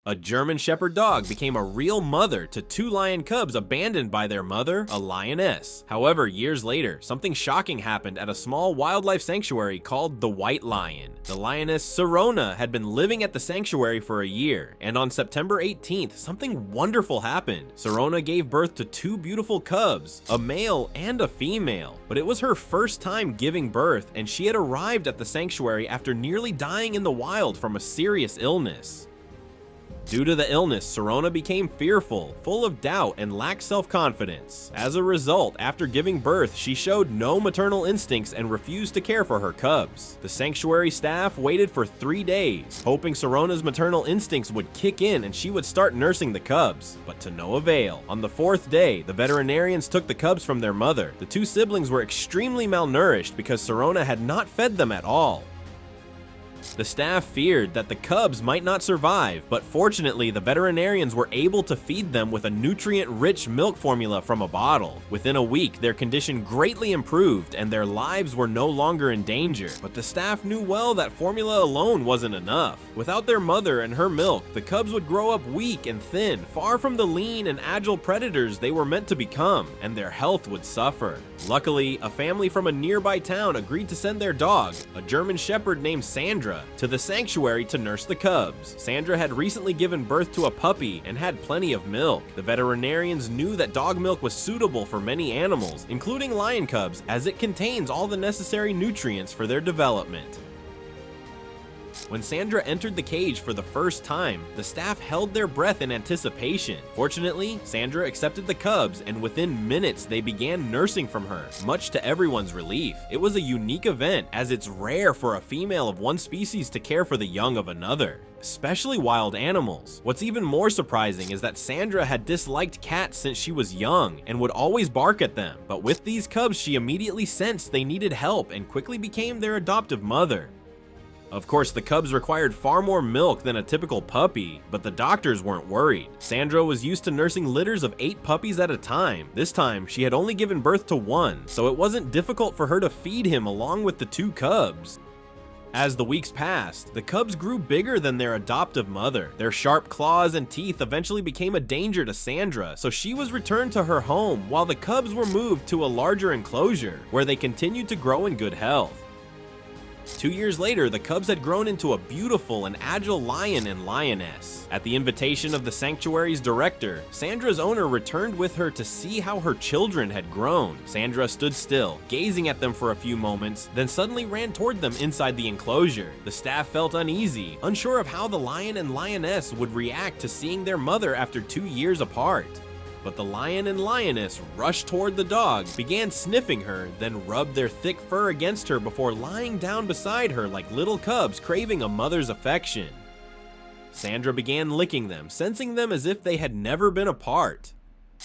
A German Shepherd dog became a real mother to two lion cubs abandoned by their mother, a lioness. However, years later, something shocking happened at a small wildlife sanctuary called the White Lion. The lioness Sirona had been living at the sanctuary for a year, and on September 18th, something wonderful happened. Sirona gave birth to two beautiful cubs, a male and a female. But it was her first time giving birth, and she had arrived at the sanctuary after nearly dying in the wild from a serious illness. Due to the illness, Sirona became fearful, full of doubt, and lacked self-confidence. As a result, after giving birth, she showed no maternal instincts and refused to care for her cubs. The sanctuary staff waited for 3 days, hoping Sirona's maternal instincts would kick in and she would start nursing the cubs, but to no avail. On the 4th day, the veterinarians took the cubs from their mother. The two siblings were extremely malnourished because Sirona had not fed them at all. The staff feared that the cubs might not survive, but fortunately the veterinarians were able to feed them with a nutrient-rich milk formula from a bottle. Within a week, their condition greatly improved and their lives were no longer in danger. But the staff knew well that formula alone wasn't enough. Without their mother and her milk, the cubs would grow up weak and thin, far from the lean and agile predators they were meant to become, and their health would suffer. Luckily, a family from a nearby town agreed to send their dog, a German Shepherd named Sandra, to the sanctuary to nurse the cubs. Sandra had recently given birth to a puppy and had plenty of milk. The veterinarians knew that dog milk was suitable for many animals, including lion cubs, as it contains all the necessary nutrients for their development. When Sandra entered the cage for the first time, the staff held their breath in anticipation. Fortunately, Sandra accepted the cubs, and within minutes they began nursing from her, much to everyone's relief. It was a unique event, as it's rare for a female of one species to care for the young of another, especially wild animals. What's even more surprising is that Sandra had disliked cats since she was young and would always bark at them, but with these cubs she immediately sensed they needed help and quickly became their adoptive mother. Of course, the cubs required far more milk than a typical puppy, but the doctors weren't worried. Sandra was used to nursing litters of 8 puppies at a time. This time, she had only given birth to 1, so it wasn't difficult for her to feed him along with the 2 cubs. As the weeks passed, the cubs grew bigger than their adoptive mother. Their sharp claws and teeth eventually became a danger to Sandra, so she was returned to her home while the cubs were moved to a larger enclosure, where they continued to grow in good health. 2 years later, the cubs had grown into a beautiful and agile lion and lioness. At the invitation of the sanctuary's director, Sandra's owner returned with her to see how her children had grown. Sandra stood still, gazing at them for a few moments, then suddenly ran toward them inside the enclosure. The staff felt uneasy, unsure of how the lion and lioness would react to seeing their mother after 2 years apart. But the lion and lioness rushed toward the dog, began sniffing her, then rubbed their thick fur against her before lying down beside her like little cubs craving a mother's affection. Sandra began licking them, sensing them as if they had never been apart.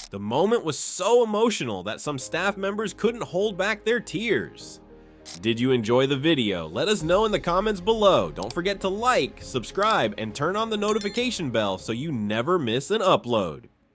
The moment was so emotional that some staff members couldn't hold back their tears. Did you enjoy the video? Let us know in the comments below. Don't forget to like, subscribe, and turn on the notification bell so you never miss an upload.